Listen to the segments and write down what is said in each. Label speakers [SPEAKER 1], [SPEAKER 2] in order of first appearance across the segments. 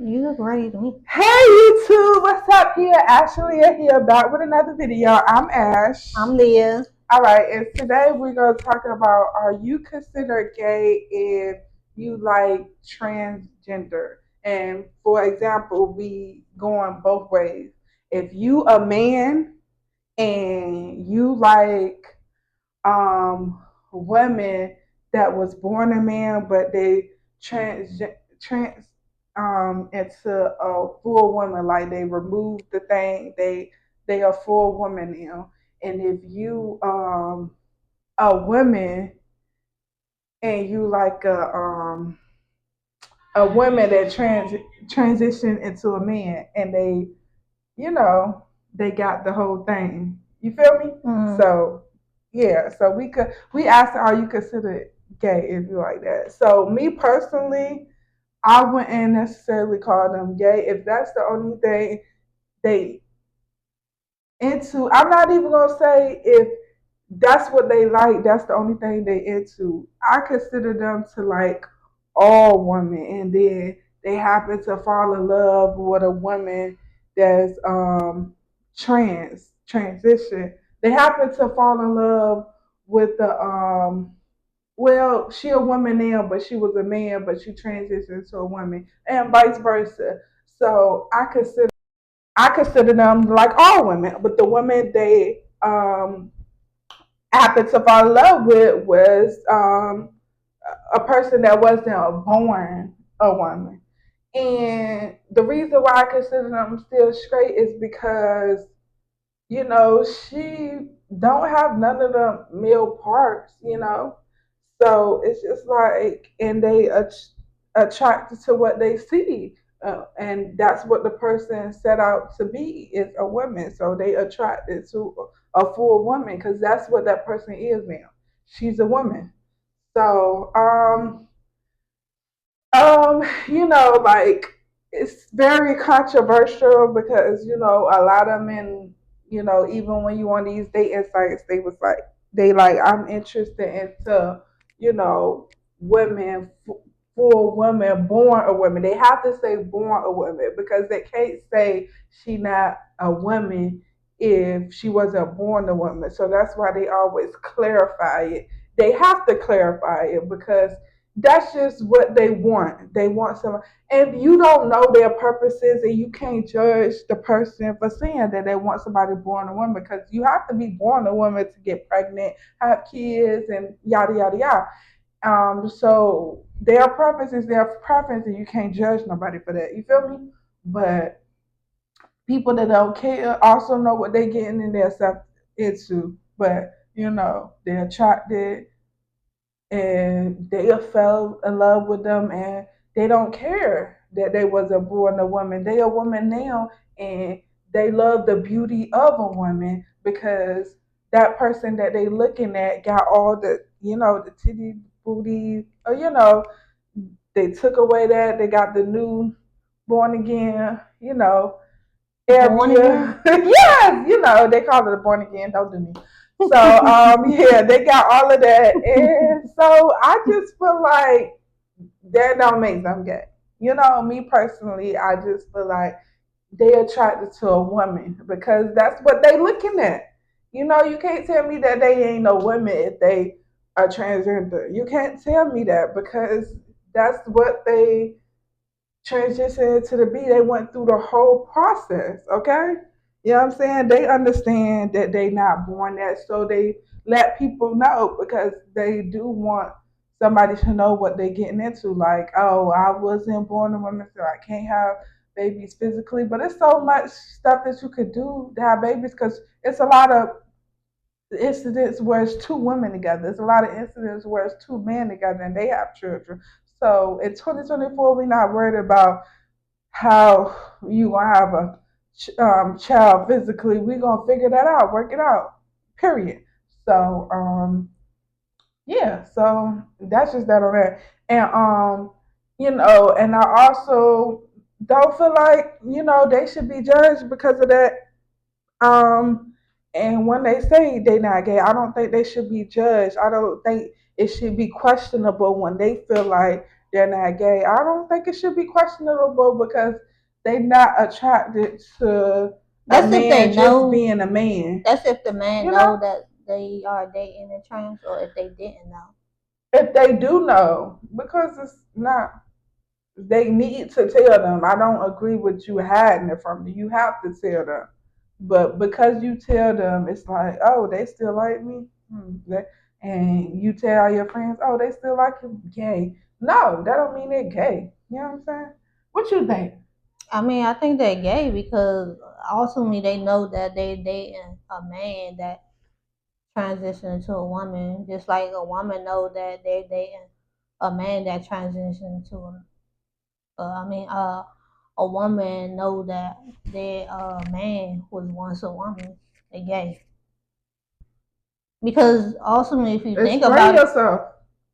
[SPEAKER 1] You look ready to me.
[SPEAKER 2] Hey YouTube, what's up here? Ashley here back with another video. I'm Ash.
[SPEAKER 1] I'm Leah.
[SPEAKER 2] Alright, and today we're gonna talk about, are you considered gay if you like transgender? And for example, we going both ways. If you a man and you like women that was born a man but they trans into a full woman, like they removed the thing, they are full woman now. And if you a woman and you like a woman that transition into a man, and they, you know, they got the whole thing. You feel me? So yeah, so we asked, are you considered gay if you like that? So me personally, I wouldn't necessarily call them gay if that's the only thing they into. I'm not even gonna say if that's what they like, that's the only thing they into. I consider them to like all women, and then they happen to fall in love with a woman that's transition. They happen to fall in love with the well, she a woman now, but she was a man, but she transitioned to a woman, and vice versa. So I consider them like all women, but the women they happened to fall in love with was a person that wasn't born a woman. And the reason why I consider them still straight is because, she don't have none of the male parts. So it's just like, and they attracted to what they see. And that's what the person set out to be, is a woman. So they attracted to a full woman because that's what that person is now. She's a woman. So, like, it's very controversial because, a lot of men, even when you on these dating sites, they was like, I'm interested into, you know, women, full women, born a woman. They have to say born a woman because they can't say she not a woman if she wasn't born a woman. So that's why they always clarify it. They have to clarify it because that's just what they want. They want someone, and you don't know their purposes, and you can't judge the person for saying that they want somebody born a woman, because you have to be born a woman to get pregnant, have kids, and yada yada yada. So their preference is their preference, and you can't judge nobody for that. You feel me? But people that don't care also know what they're getting in themselves into. But they're attracted, and they fell in love with them, and they don't care that they wasn't born a woman. They a woman now, and they love the beauty of a woman because that person that they looking at got all the, the titty booty, or they took away that, they got the new born again,
[SPEAKER 1] Born
[SPEAKER 2] area.
[SPEAKER 1] again?
[SPEAKER 2] Yes, they call it a born again, don't do me. So yeah, they got all of that, and so I just feel like that don't make them gay. Me personally, I just feel like they attracted to a woman because that's what they looking at. You can't tell me that they ain't no women if they are transgender. You can't tell me that because that's what they transitioned to the B. They went through the whole process, okay? You know what I'm saying? They understand that they not born that, so they let people know because they do want somebody to know what they're getting into. Like, oh, I wasn't born a woman, so I can't have babies physically. But it's so much stuff that you could do to have babies, because it's a lot of incidents where it's two women together. There's a lot of incidents where it's two men together and they have children. So in 2024, we're not worried about how you gonna have a child physically. We're gonna figure that out, work it out. Period. So yeah, so that's just that on that. And and I also don't feel like, they should be judged because of that. And when they say they not gay, I don't think they should be judged. I don't think it should be questionable when they feel like they're not gay. I don't think it should be questionable because they're not attracted to a
[SPEAKER 1] That's if
[SPEAKER 2] man
[SPEAKER 1] they
[SPEAKER 2] just
[SPEAKER 1] know.
[SPEAKER 2] being a man.
[SPEAKER 1] That's if the man
[SPEAKER 2] You know,
[SPEAKER 1] know that they are dating a trans, or if they didn't know.
[SPEAKER 2] if they do know, because it's not. They need to tell them. I don't agree with you hiding it from them. You have to tell them. But because you tell them, it's like, oh, they still like me. And you tell your friends, oh, they still like you, gay. No, that don't mean they're gay. You know what I'm saying? What you think?
[SPEAKER 1] I mean, I think they're gay because ultimately they know that they dating a man that transitioned into a woman, just like a woman know that they're dating a man that transitioned into a woman know that their man was once a woman. They gay because ultimately, if you think
[SPEAKER 2] Explain
[SPEAKER 1] about it,
[SPEAKER 2] yourself.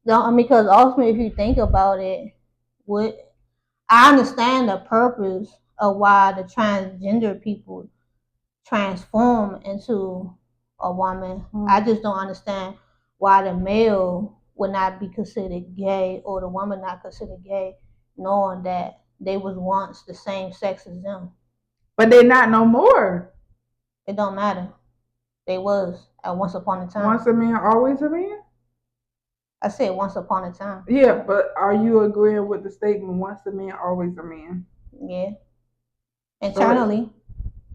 [SPEAKER 1] no, I mean, because ultimately, if you think about it, what I understand the purpose of why the transgender people transform into a woman. I just don't understand why the male would not be considered gay or the woman not considered gay, knowing that they was once the same sex as them.
[SPEAKER 2] But they're not no more.
[SPEAKER 1] It don't matter. They was at once upon a time.
[SPEAKER 2] Once a man, always a man?
[SPEAKER 1] I said once upon a time.
[SPEAKER 2] Yeah, but are you agreeing with the statement, once a man, always a man?
[SPEAKER 1] Yeah. Internally,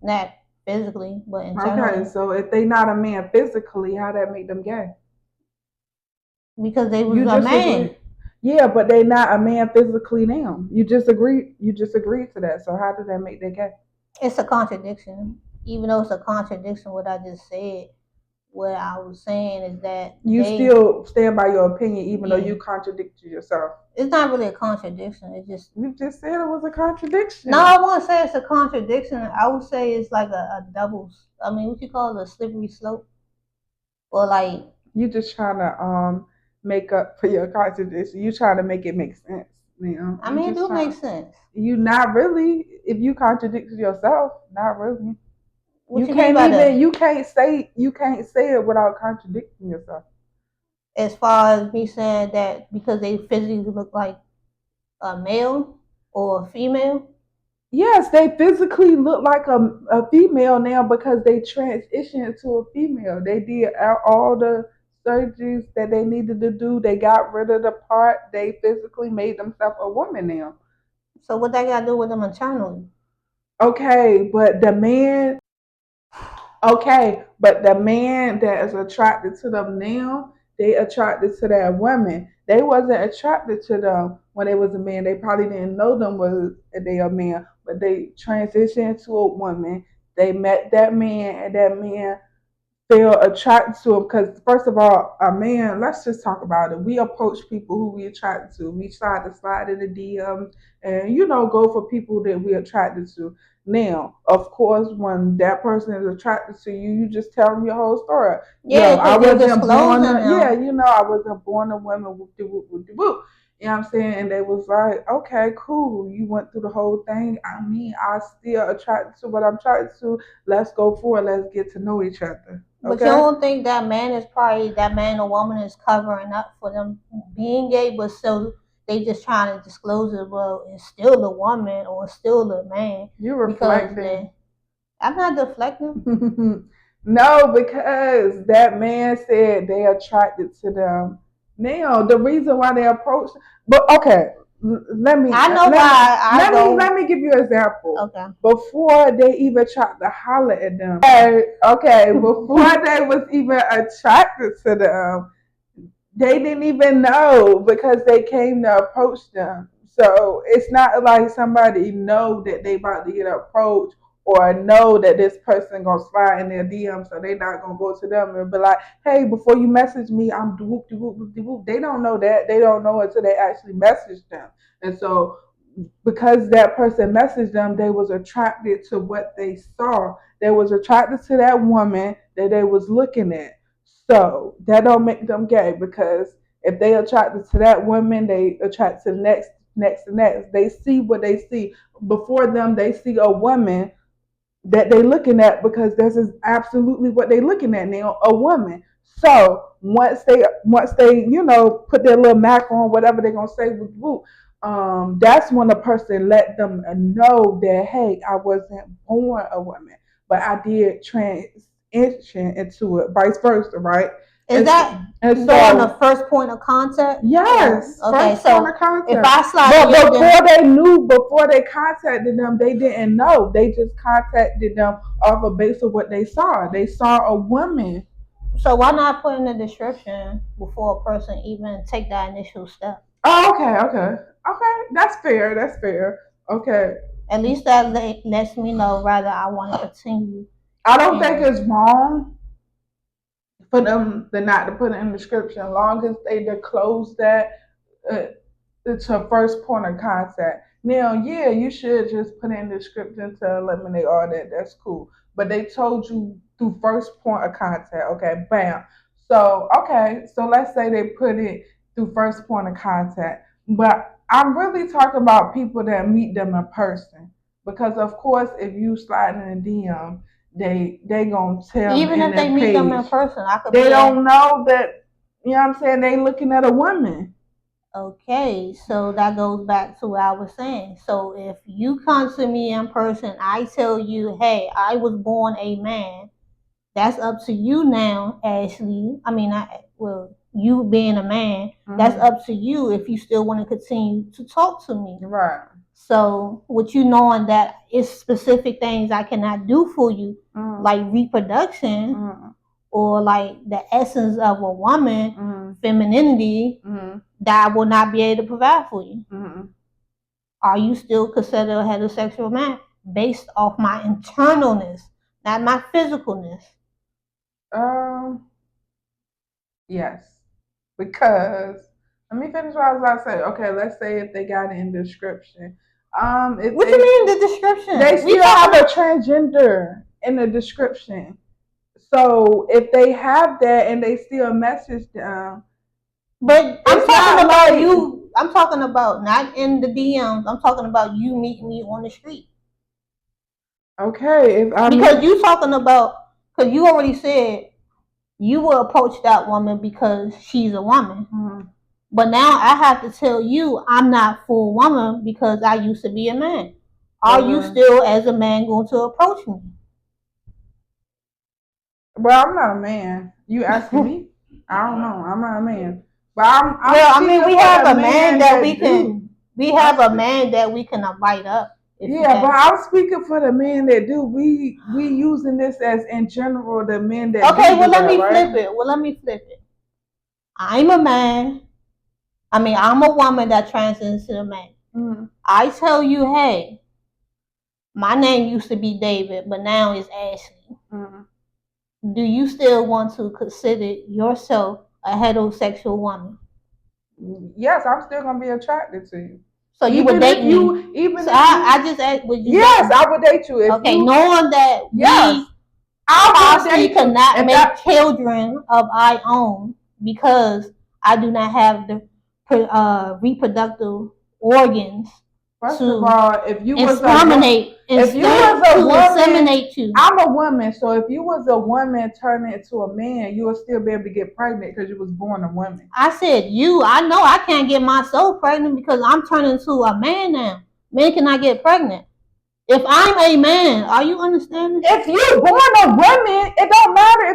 [SPEAKER 1] not physically, but internally.
[SPEAKER 2] Okay, so if they not a man physically, how that make them gay?
[SPEAKER 1] Because they was
[SPEAKER 2] You
[SPEAKER 1] a
[SPEAKER 2] just
[SPEAKER 1] man.
[SPEAKER 2] agree. Yeah, but they not a man physically now. You just agreed. You just agreed to that. So how does that make that gay?
[SPEAKER 1] It's a contradiction. Even though it's a contradiction, what I just said, what I was saying is that
[SPEAKER 2] You
[SPEAKER 1] they,
[SPEAKER 2] still stand by your opinion, even though
[SPEAKER 1] yeah,
[SPEAKER 2] you contradicted yourself.
[SPEAKER 1] it's not really a contradiction. It's just,
[SPEAKER 2] You just said it was a contradiction.
[SPEAKER 1] no, I won't say it's a contradiction. I would say it's like a double, I mean, what you call it, a slippery slope? Or like,
[SPEAKER 2] You just trying to make up for your contradiction. You trying to make it make sense.
[SPEAKER 1] I
[SPEAKER 2] You
[SPEAKER 1] mean, it
[SPEAKER 2] just
[SPEAKER 1] do make
[SPEAKER 2] trying.
[SPEAKER 1] sense.
[SPEAKER 2] You not really. If you contradicted yourself, not really.
[SPEAKER 1] What you mean by that?
[SPEAKER 2] You can't say it without contradicting yourself.
[SPEAKER 1] As far as me saying that because they physically look like a male or a female?
[SPEAKER 2] Yes, they physically look like a female now because they transitioned to a female. They did all the surgeries that they needed to do. They got rid of the part. They physically made themselves a woman now.
[SPEAKER 1] So what that got to do with them internally?
[SPEAKER 2] Okay, but the man that is attracted to them now, they attracted to that woman. They wasn't attracted to them when they was a man. They probably didn't know them was they a man, but they transitioned to a woman. They met that man, and that man feel attracted to him because first of all, a man, let's just talk about it. We approach people who we attracted to. We try to slide in the DMs and go for people that we attracted to. Now, of course, when that person is attracted to you, you just tell them your whole story.
[SPEAKER 1] Yeah,
[SPEAKER 2] I
[SPEAKER 1] because you're
[SPEAKER 2] wasn't born
[SPEAKER 1] disclosing
[SPEAKER 2] a, yeah,
[SPEAKER 1] them.
[SPEAKER 2] I wasn't born a woman, whoop de whoop whoop de whoop. You know what I'm saying? And they was like, okay, cool. You went through the whole thing. I mean, I still attracted to what I'm attracted to. Let's go for it. Let's get to know each other.
[SPEAKER 1] But you
[SPEAKER 2] Okay?
[SPEAKER 1] don't think that man is probably that man or woman is covering up for them being gay, but so they just trying to disclose it. Well, it's still a woman or it's still a man
[SPEAKER 2] You're
[SPEAKER 1] because
[SPEAKER 2] reflecting.
[SPEAKER 1] I'm not deflecting.
[SPEAKER 2] No, because that man said they attracted to them. Now, the reason why they approach, but okay, let me
[SPEAKER 1] I know
[SPEAKER 2] let me
[SPEAKER 1] why I
[SPEAKER 2] let me
[SPEAKER 1] go.
[SPEAKER 2] let me give you an example.
[SPEAKER 1] Okay.
[SPEAKER 2] Before they even tried to holler at them, okay, before they was even attracted to them, they didn't even know because they came to approach them. So it's not like somebody know that they about to get approached or know that this person gonna slide in their DM, so they not gonna go to them and be like, "Hey, before you message me, I'm whoop de whoop de whoop." They don't know that. They don't know until they actually message them. And so because that person messaged them, they was attracted to what they saw. They was attracted to that woman that they was looking at. So that don't make them gay because if they attracted to that woman, they attract to the next. They see what they see. Before them, they see a woman that they looking at because this is absolutely what they looking at now, a woman. So once they put their little mac on whatever they're gonna say with boot, that's when the person let them know that, hey, I wasn't born a woman, but I did transition into it, vice versa, right?
[SPEAKER 1] Is that on the first point of contact?
[SPEAKER 2] Yes.
[SPEAKER 1] Okay,
[SPEAKER 2] first
[SPEAKER 1] so
[SPEAKER 2] point of contact.
[SPEAKER 1] if I slide
[SPEAKER 2] but before they contacted them, they didn't know. They just contacted them off a base of what they saw. They saw a woman.
[SPEAKER 1] So why not put in the description before a person even take that initial step?
[SPEAKER 2] Oh, okay. That's fair. Okay.
[SPEAKER 1] At least that lets me know whether I want to continue.
[SPEAKER 2] I don't think it's wrong for them not to put it in the description, as long as they disclose that it's her first point of contact. Now, yeah, you should just put in the description to eliminate all that. That's cool. But they told you through first point of contact. Okay, bam. So, so let's say they put it through first point of contact. But I'm really talking about people that meet them in person. Because of course, if you slide in a DM, they gonna tell
[SPEAKER 1] even if they meet them in person,
[SPEAKER 2] they don't know that, you know what I'm saying, they looking at a woman.
[SPEAKER 1] Okay, so that goes back to what I was saying. So if you come to me in person, I tell you, hey, I was born a man. That's up to you now, Ashley. I mean, you being a man, that's up to you if you still want to continue to talk to me.
[SPEAKER 2] Right.
[SPEAKER 1] So with you knowing that it's specific things I cannot do for you, like reproduction, or like the essence of a woman, femininity, that I will not be able to provide for you. Are you still considered a heterosexual man based off my internalness, not my physicalness?
[SPEAKER 2] Yes. Because let me finish what I was about to say. Okay, let's say if they got it in the description.
[SPEAKER 1] What do you mean the description?
[SPEAKER 2] They still have a transgender in the description. So if they have that and they still message them,
[SPEAKER 1] but I'm talking about you. I'm talking about not in the DMs. I'm talking about you meeting me on the street.
[SPEAKER 2] Okay,
[SPEAKER 1] because you talking about, because you already said you will approach that woman because she's a woman. But now I have to tell you I'm not full woman because I used to be a man. Are you still, as a man, going to approach me?
[SPEAKER 2] Well, I'm not a man. You asking me? I don't know. I'm not a man. But
[SPEAKER 1] I mean, we have a man that we can. We have a man that we can invite up.
[SPEAKER 2] Yeah, but I'm speaking for the men that do. We using this as in general the men that.
[SPEAKER 1] Okay, well let me flip it. I'm a man. I mean, I'm a woman that transcends to a man. I tell you, hey, my name used to be David, but now it's Ashley. Do you still want to consider yourself a heterosexual woman?
[SPEAKER 2] Yes, I'm still gonna be attracted to you.
[SPEAKER 1] So you would date me? Even so I just asked, would you?
[SPEAKER 2] Yes, I would date you.
[SPEAKER 1] Okay, knowing that we possibly cannot make children of our own because I do not have the reproductive organs.
[SPEAKER 2] First of all, if you was
[SPEAKER 1] inseminate you.
[SPEAKER 2] I'm a woman, so if you was a woman turning into a man, you would still be able to get pregnant because you was born a woman.
[SPEAKER 1] I said you. I know I can't get myself pregnant because I'm turning into a man now. Men cannot get pregnant. If I'm a man, are you understanding?
[SPEAKER 2] If you born a woman, it don't matter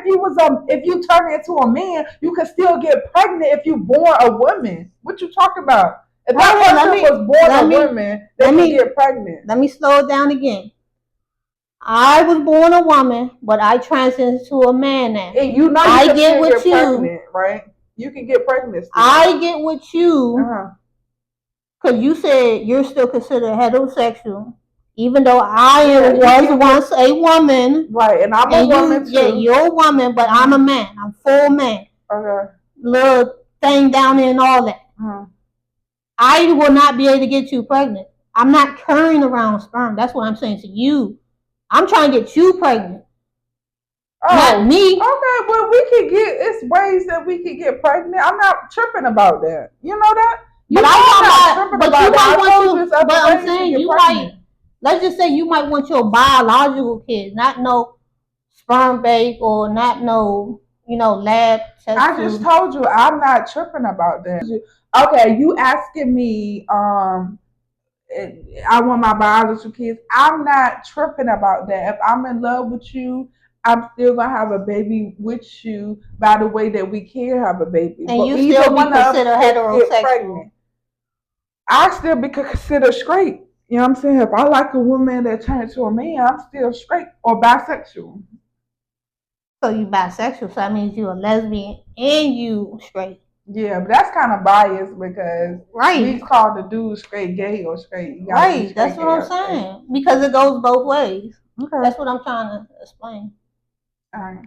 [SPEAKER 2] if you turn into a man, you can still get pregnant if you born a woman. What you talking about? If that person was born a woman, they can get pregnant.
[SPEAKER 1] Let me slow it down again. I was born a woman, but I transitioned to a man now.
[SPEAKER 2] And you know I get with you, pregnant, right? You can get pregnant. Still.
[SPEAKER 1] I get with you because you said you're still considered heterosexual. Even though I was once a woman.
[SPEAKER 2] Right, and I'm a woman too.
[SPEAKER 1] Yeah, you're a woman, but I'm a man. I'm full man.
[SPEAKER 2] Okay.
[SPEAKER 1] Little thing down there and all that. I will not be able to get you pregnant. I'm not carrying around sperm. That's what I'm saying to you. I'm trying to get you pregnant. Not me.
[SPEAKER 2] Okay, well, it's ways that we can get pregnant. I'm not tripping about that. You know that?
[SPEAKER 1] But I'm saying you might. Let's just say you might want your biological kids, not no sperm bank or not no lab tests.
[SPEAKER 2] I just told you I'm not tripping about that. Okay, you asking me, I want my biological kids. I'm not tripping about that. If I'm in love with you, I'm still gonna have a baby with you by the way that we can have a baby.
[SPEAKER 1] And
[SPEAKER 2] but
[SPEAKER 1] you
[SPEAKER 2] either
[SPEAKER 1] still be
[SPEAKER 2] one of us
[SPEAKER 1] considered
[SPEAKER 2] get
[SPEAKER 1] heterosexual.
[SPEAKER 2] pregnant. I still be considered straight. You know what I'm saying? If I like a woman that turns to a man, I'm still straight or bisexual.
[SPEAKER 1] So you bisexual, so that means you a lesbian and you straight.
[SPEAKER 2] Yeah, but that's kind of biased because we call the dude straight gay or straight.
[SPEAKER 1] Right, that's what I'm saying. Because it goes both ways. Okay. That's what I'm trying to explain.
[SPEAKER 2] All right.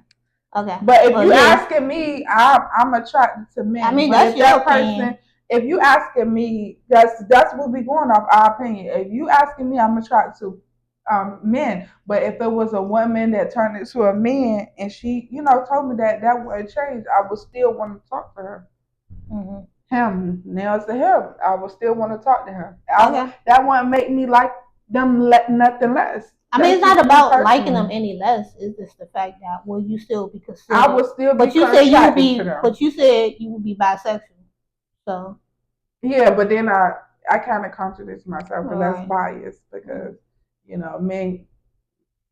[SPEAKER 1] Okay.
[SPEAKER 2] But if you asking me, I'm attracted to men.
[SPEAKER 1] I mean,
[SPEAKER 2] but
[SPEAKER 1] that's
[SPEAKER 2] if
[SPEAKER 1] your
[SPEAKER 2] that
[SPEAKER 1] opinion.
[SPEAKER 2] person, if you asking me, that's what we going off our opinion. If you asking me, I'm attracted to men. But if it was a woman that turned into a man and she, told me that wouldn't change, I would still want to talk to her. Mm-hmm. Him, now it's a him. I would still want to talk to him. That wouldn't make me like them nothing less.
[SPEAKER 1] I mean, it's not about liking them any less. It's just the fact that will you still be considered?
[SPEAKER 2] I would still be.
[SPEAKER 1] But you said you would be. But you said you would be bisexual. So.
[SPEAKER 2] Yeah, but then I kind of contradict myself because that's biased because men.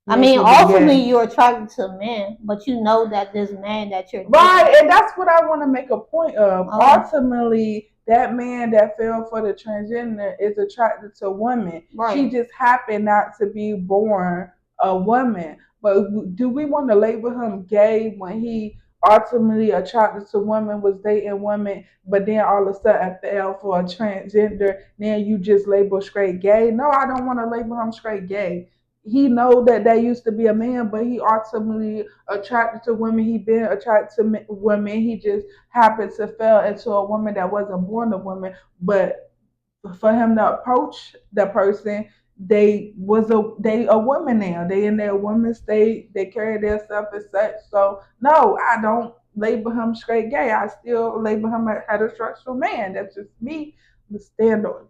[SPEAKER 1] I mean, ultimately you're attracted to men, but you know that this man that you're
[SPEAKER 2] right, and that's what I want to make a point of. Okay. Ultimately, that man that fell for the transgender is attracted to women. Right. She just happened not to be born a woman. But do we want to label him gay when he ultimately attracted to women, was dating women, but then all of a sudden fell for a transgender? Then you just label straight gay? No, I don't want to label him straight gay. He know that used to be a man, but he ultimately attracted to women. He been attracted to women. He just happened to fell into a woman that wasn't born a woman. But for him to approach the person, they a woman now. They in their woman state. They carry themselves as such. So no, I don't label him straight gay. I still label him a heterosexual man. That's just me. The stand on it.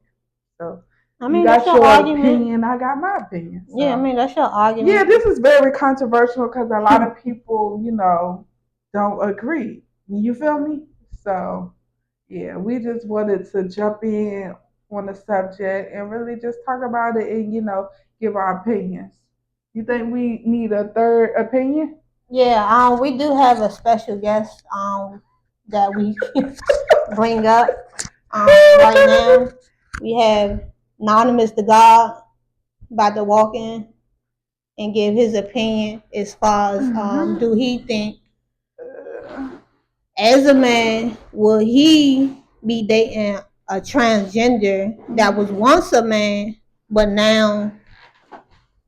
[SPEAKER 2] So. I mean, you got your opinion. I got my opinion.
[SPEAKER 1] So. Yeah, I mean, that's your argument.
[SPEAKER 2] Yeah, this is very controversial because a lot of people, don't agree. You feel me? So, yeah, we just wanted to jump in on the subject and really just talk about it and, give our opinions. You think we need a third opinion?
[SPEAKER 1] Yeah, we do have a special guest that we bring up right now. We have Anonymous the God about to walk in and give his opinion as far as do he think as a man will he be dating a transgender that was once a man but now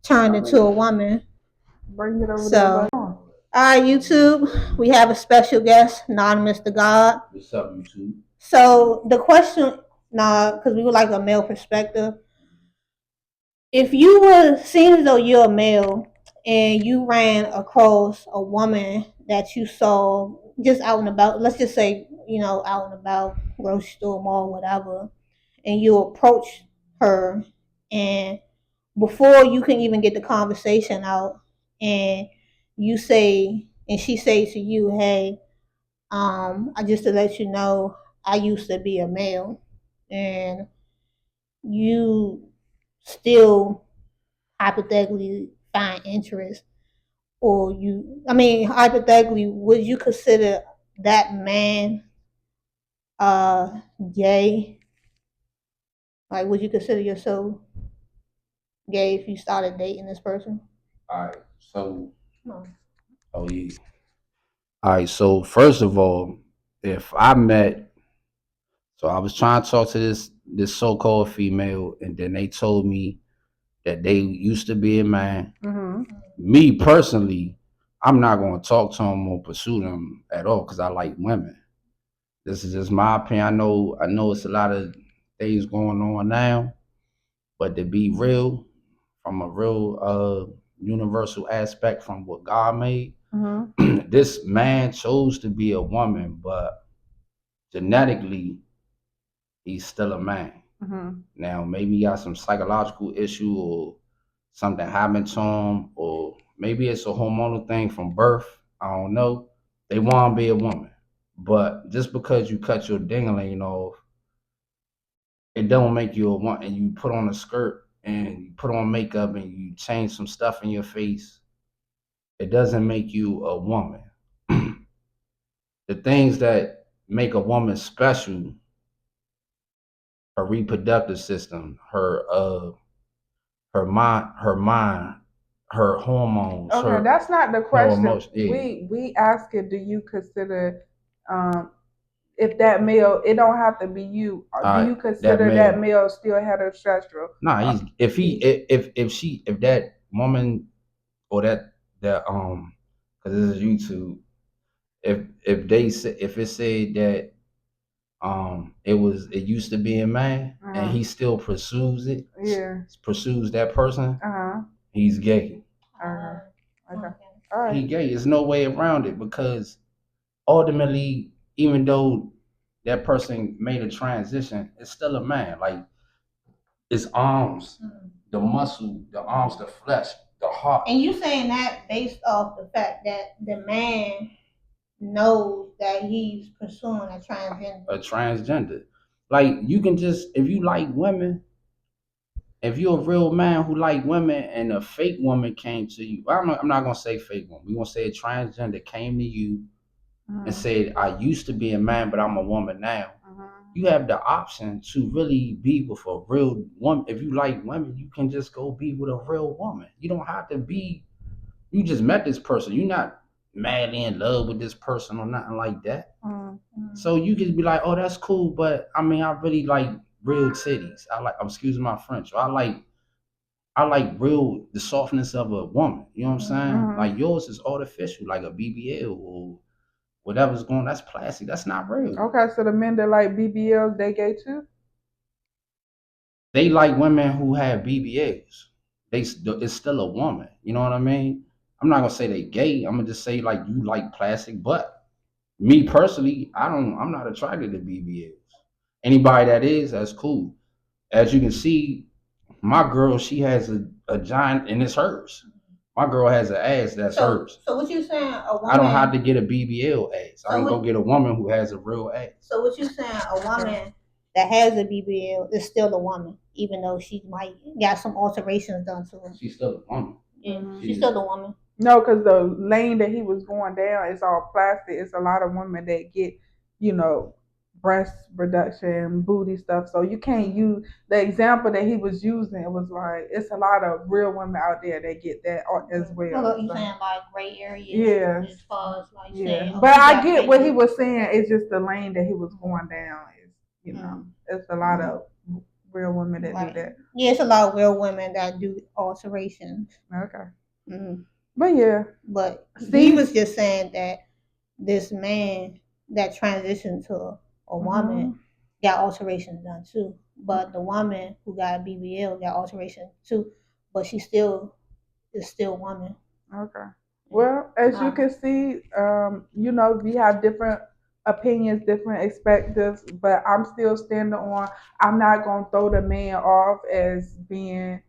[SPEAKER 1] turned into a woman.
[SPEAKER 2] Bring it over there.
[SPEAKER 1] All right, YouTube, we have a special guest, Anonymous the God.
[SPEAKER 3] What's up, YouTube?
[SPEAKER 1] So the question, because we would like a male perspective. If you were seen as though you're a male and you ran across a woman that you saw just out and about, let's just say, out and about, grocery store, mall, whatever, and you approach her, and before you can even get the conversation out, and you say, and she say to you, hey, I just to let you know, I used to be a male, and you still hypothetically find interest, or hypothetically, would you consider that man gay? Like, would you consider yourself gay if you started dating this person?
[SPEAKER 3] All right, so oh yeah. All right, so first of all, if I met, so I was trying to talk to this so-called female, and then they told me that they used to be a man. Mm-hmm. Me personally, I'm not going to talk to them or pursue them at all because I like women. This is just my opinion. I know it's a lot of things going on now, but to be real, from a real universal aspect from what God made, mm-hmm. This man chose to be a woman, but genetically, he's still a man. Mm-hmm. Now, maybe he got some psychological issue or something happened to him, or maybe it's a hormonal thing from birth. I don't know. They want to be a woman. But just because you cut your dingling off, it don't make you a woman. And you put on a skirt and you put on makeup and you change some stuff in your face, it doesn't make you a woman. The things that make a woman special, her reproductive system, her mind, her hormones,
[SPEAKER 2] Okay, that's not the
[SPEAKER 3] her
[SPEAKER 2] question.
[SPEAKER 3] emotion. Yeah.
[SPEAKER 2] We asking, do you consider um if that male, it don't have to be you. Do you consider that male still heterosexual?
[SPEAKER 3] Nah, he's if that woman or that because this is YouTube. If it said that it used to be a man and he still pursues it, pursues that person, he's gay.
[SPEAKER 2] Okay. All right.
[SPEAKER 3] He gay. There's no way around it because ultimately, even though that person made a transition, it's still a man. Like his arms, the muscle, the arms, the flesh, the heart.
[SPEAKER 1] And you saying that based off the fact that the man knows that he's pursuing a transgender.
[SPEAKER 3] A transgender. Like you can just, if you like women, if you're a real man who like women and a fake woman came to you, I'm not gonna say fake woman. We're gonna say a transgender came to you and said, I used to be a man, but I'm a woman now. You have the option to really be with a real woman. If you like women, you can just go be with a real woman. You don't have to be, you just met this person. You're not madly in love with this person or nothing like that. So you can be like, oh, that's cool, but I mean, I really like real titties. Excuse my French. I like real, the softness of a woman. You know what I'm saying? Like yours is artificial, like a BBL or whatever's going. That's plastic. That's not real.
[SPEAKER 2] Okay, so the men that like BBLs, they gay too?
[SPEAKER 3] They like women who have BBLs. It's still a woman. You know what I mean? I'm not gonna say they gay. I'm gonna just say like you like plastic butt. Me personally, I'm not attracted to BBLs. Anybody that is, that's cool. As you can see, my girl, she has a giant, and it's hers. My girl has an ass that's hers.
[SPEAKER 1] So what you saying? A woman?
[SPEAKER 3] I don't have to get a BBL ass. I can go get a woman who has a real ass.
[SPEAKER 1] So what you saying? A woman that has a BBL is still a woman, even though she might got some alterations done to her.
[SPEAKER 3] She's still a woman.
[SPEAKER 1] Yeah, she's still a woman.
[SPEAKER 2] No, because the lane that he was going down is all plastic. It's a lot of women that get, breast reduction, booty stuff. So you can't use the example that he was using. It was like it's a lot of real women out there that get that as well.
[SPEAKER 1] Well, you saying like gray areas?
[SPEAKER 2] Yeah.
[SPEAKER 1] As far as like
[SPEAKER 2] saying, but I get what he was saying. It's just the lane that he was going down. Is it's a lot of real women that do that.
[SPEAKER 1] Yeah, it's a lot of real women that do alterations.
[SPEAKER 2] Okay. But yeah.
[SPEAKER 1] But he was just saying that this man that transitioned to a woman got alterations done too. But the woman who got a BBL got alterations too. But she still is still woman.
[SPEAKER 2] Okay. Well, as you can see, we have different opinions, different perspectives, but I'm still standing on. I'm not gonna throw the man off as being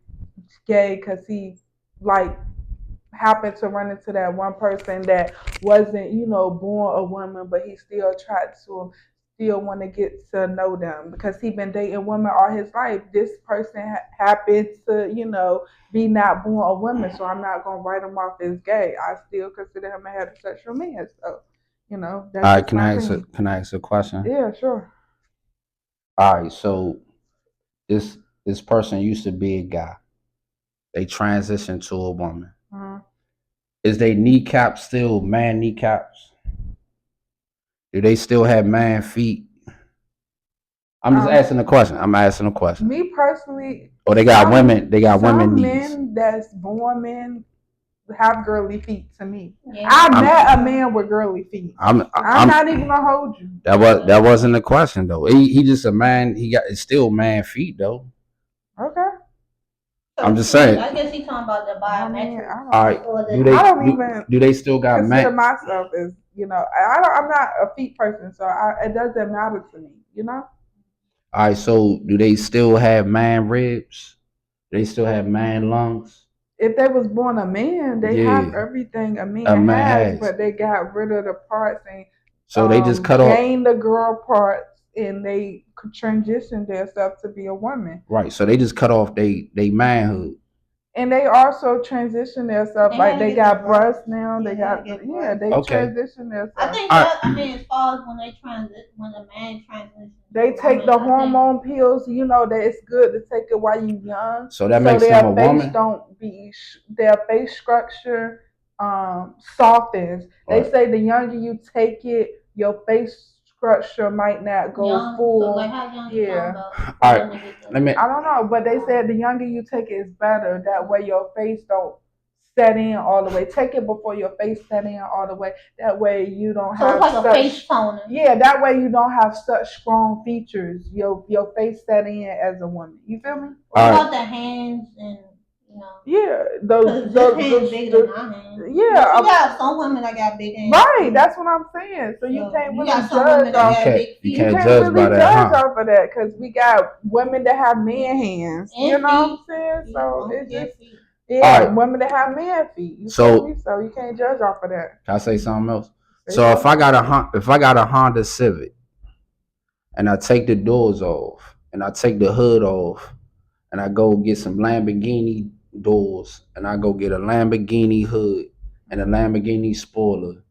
[SPEAKER 2] gay because he like happened to run into that one person that wasn't, born a woman, but he still tried to still want to get to know them because he been dating women all his life. This person happened to, be not born a woman, so I'm not gonna write him off as gay. I still consider him a heterosexual man. So, that's
[SPEAKER 3] all right. Can I ask a question?
[SPEAKER 2] Yeah, sure.
[SPEAKER 3] All right. So this person used to be a guy. They transitioned to a woman. Is they kneecaps still man kneecaps? Do they still have man feet? I'm just asking a question.
[SPEAKER 2] Me personally,
[SPEAKER 3] they got women. They got women knees.
[SPEAKER 2] Men that's born men have girly feet to me. Yeah. I met a man with girly feet. I'm not even gonna hold you.
[SPEAKER 3] That wasn't the question though. He just a man. It's still man feet though.
[SPEAKER 2] Okay.
[SPEAKER 3] So I'm just saying.
[SPEAKER 1] I guess he's talking about the biometric.
[SPEAKER 3] All right. Do they still got
[SPEAKER 2] consider myself as I'm not a feet person, so it doesn't matter to me. All
[SPEAKER 3] right. So do they still have man ribs? Do they still have man lungs?
[SPEAKER 2] if they was born a man, they have everything a man has, but they got rid of the parts and
[SPEAKER 3] so they just cut off,
[SPEAKER 2] gained the girl parts, and they transitioned themselves to be a woman.
[SPEAKER 3] Right. So they just cut off they manhood.
[SPEAKER 2] And they also transition themselves, like they got breasts now. They got they transition themselves.
[SPEAKER 1] I think that as far as when a man transitions,
[SPEAKER 2] they take the hormone pills. You know that it's good to take it while you're young.
[SPEAKER 3] So that makes them a woman.
[SPEAKER 2] Their face structure softens. They say the younger you take it, your face structure might not go full.
[SPEAKER 1] So like how young you talking about?
[SPEAKER 2] All right. I don't know, but they said the younger you take it is better. That way your face don't set in all the way. Take it before your face set in all the way. That way you don't have
[SPEAKER 1] it's like a face toner.
[SPEAKER 2] Yeah, that way you don't have such strong features. Your face set in as a woman. You feel me?
[SPEAKER 1] What about the hands and
[SPEAKER 2] yeah,
[SPEAKER 1] those hands bigger than my hands.
[SPEAKER 2] Yeah,
[SPEAKER 1] but you got some women that got big hands.
[SPEAKER 2] Right, that's what I'm saying. So you can't really judge off.
[SPEAKER 3] You can't judge by that.
[SPEAKER 2] Off of that because we got women that have man hands. And you know what I'm saying? So it's just women that have man feet. You feel me? So you can't judge off of that.
[SPEAKER 3] Can I say something else? So if I got a Honda Civic and I take the doors off and I take the hood off and I go get some Lamborghini doors and I go get a Lamborghini hood and a Lamborghini spoiler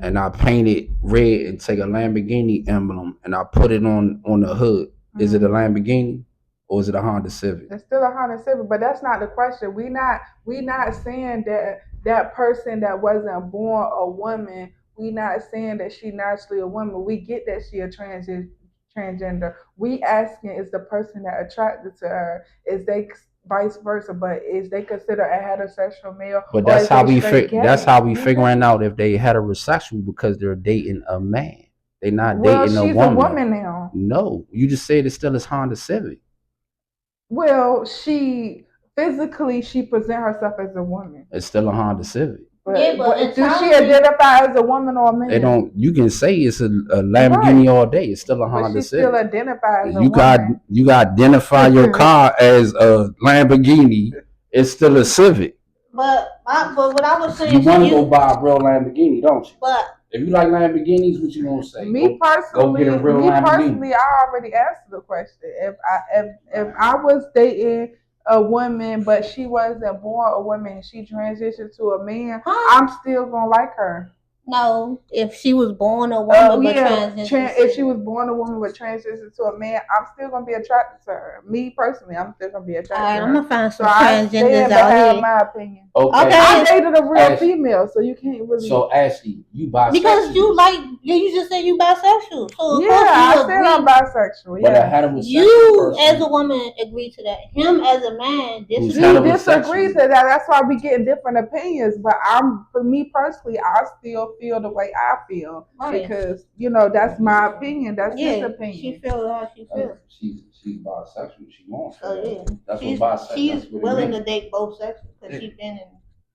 [SPEAKER 3] and I paint it red and take a Lamborghini emblem and I put it on the hood. Is it a Lamborghini or is it a Honda Civic?
[SPEAKER 2] It's still a Honda Civic, but that's not the question. We not saying that person that wasn't born a woman, we not saying that she naturally a woman. We get that she a transgender. We asking is the person that attracted to her, is they vice versa, but is they consider a heterosexual male?
[SPEAKER 3] But that's how we figuring out if they heterosexual because they're dating a man. They're not dating a woman.
[SPEAKER 2] She's a woman now.
[SPEAKER 3] No, you just said it still is Honda Civic.
[SPEAKER 2] Well, she physically present herself as a woman.
[SPEAKER 3] It's still a Honda Civic.
[SPEAKER 2] But does she identify as a woman or a man?
[SPEAKER 3] They don't. You can say it's a Lamborghini all day. It's still a Honda Civic.
[SPEAKER 2] Still identify as a woman.
[SPEAKER 3] You got identify your car as a Lamborghini. It's still a Civic.
[SPEAKER 1] But what I was saying,
[SPEAKER 3] you want to go buy a real Lamborghini, don't you?
[SPEAKER 1] But
[SPEAKER 3] if you like Lamborghinis, what you gonna say?
[SPEAKER 2] Me personally, I already answered the question. If I was dating a woman, but she wasn't born a woman, she transitioned to a man, I'm still gonna like her.
[SPEAKER 1] No, if she was born a woman but transitioned.
[SPEAKER 2] If she was born a woman but transitioned to a man, I'm still gonna be attracted to her. Me personally, I'm still gonna be attracted to her.
[SPEAKER 1] I'm gonna find some transgenders out here.
[SPEAKER 2] My opinion.
[SPEAKER 3] Okay.
[SPEAKER 2] I dated a real female, so you can't really.
[SPEAKER 3] So Ashley, you bisexual?
[SPEAKER 1] Because you just said you bisexual. So
[SPEAKER 2] I said I'm bisexual. Yeah.
[SPEAKER 3] But
[SPEAKER 1] you as a woman agree to that. Him as a man
[SPEAKER 2] disagree to that. That's why we get different opinions. But for me personally, I still feel the way I feel because that's my opinion. That's his opinion.
[SPEAKER 1] She feels how she feels.
[SPEAKER 3] She's bisexual. She wants.
[SPEAKER 1] That's what bisexual. She's willing to date both sexes because she's been in.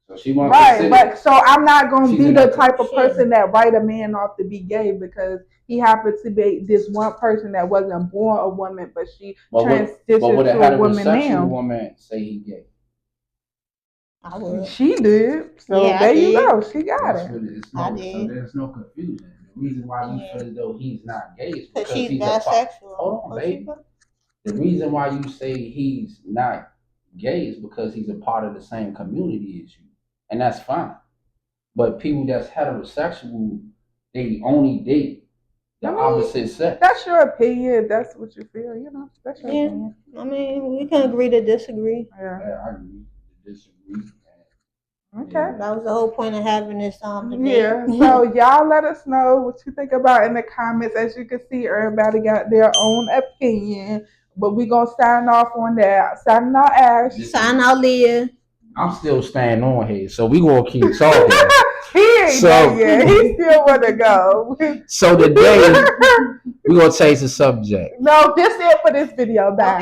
[SPEAKER 3] So she wants
[SPEAKER 2] but so I'm not gonna be the type of person that write a man off to be gay because he happens to be this one person that wasn't born a woman, but she transitioned to a woman now.
[SPEAKER 3] Woman say he gay.
[SPEAKER 1] I would.
[SPEAKER 2] She did. So there you go. She got it.
[SPEAKER 1] I did.
[SPEAKER 3] So there's no confusion. The reason why you feel as though he's not gay is because
[SPEAKER 1] she's
[SPEAKER 3] he's
[SPEAKER 1] bisexual.
[SPEAKER 3] Hold on, baby. The reason why you say he's not gay is because he's a part of the same community as you. And that's fine. But people that's heterosexual, they only date the opposite sex.
[SPEAKER 2] That's your opinion. That's what you feel, That's your opinion.
[SPEAKER 1] I mean, we can agree to disagree.
[SPEAKER 2] Yeah,
[SPEAKER 3] I agree to disagree.
[SPEAKER 2] Okay.
[SPEAKER 1] That was the whole point of having this debate.
[SPEAKER 2] Yeah. So y'all let us know what you think about in the comments. As you can see, everybody got their own opinion. But we're gonna sign off on that. Signing out Ash.
[SPEAKER 1] Sign out Leah.
[SPEAKER 3] I'm still staying on here, so we gonna keep talking.
[SPEAKER 2] He ain't done yet. He still wanna go.
[SPEAKER 3] So today we gonna change the subject.
[SPEAKER 2] No, this is it for this video. Bye.